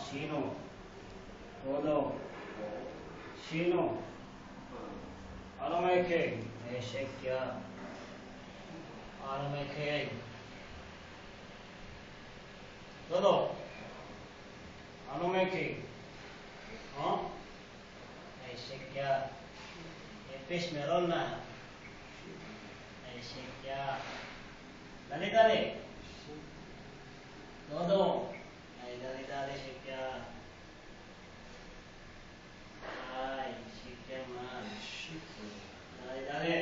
Sino? Todo. Sino? Ano may king? Eşek ya. Ano may king? Todo. Ano may king? Ha? Eşek ya. Ipis meron na. Eşek ya. Dali, dali. Todo. Ay, dali, dali, eşek ya. Ay, eşek ya man. Dali, dali.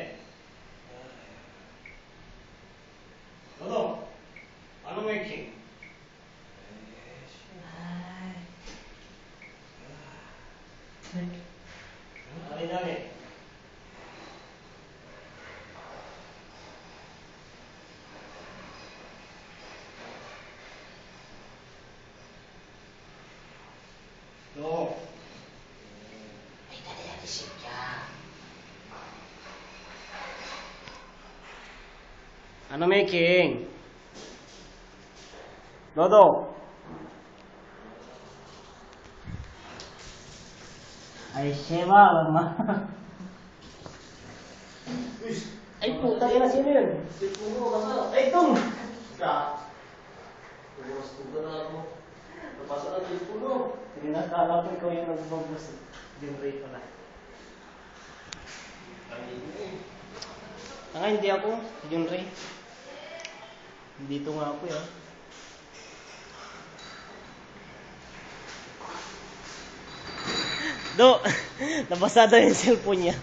Todo. Ano may king? Ay. Dali, dali. Do. Ay, dali, dali, eşek ya. Ano may king? Dodo. Ay, Sheva, ma. Ay, puta ina, sino yun? Ay, itong! Tinakala ko ikaw yung nagbabas. Dinray pala. Hindi ako. Dinray. Dito nga ako eh. Do, nabasa daw yung cellphone niya.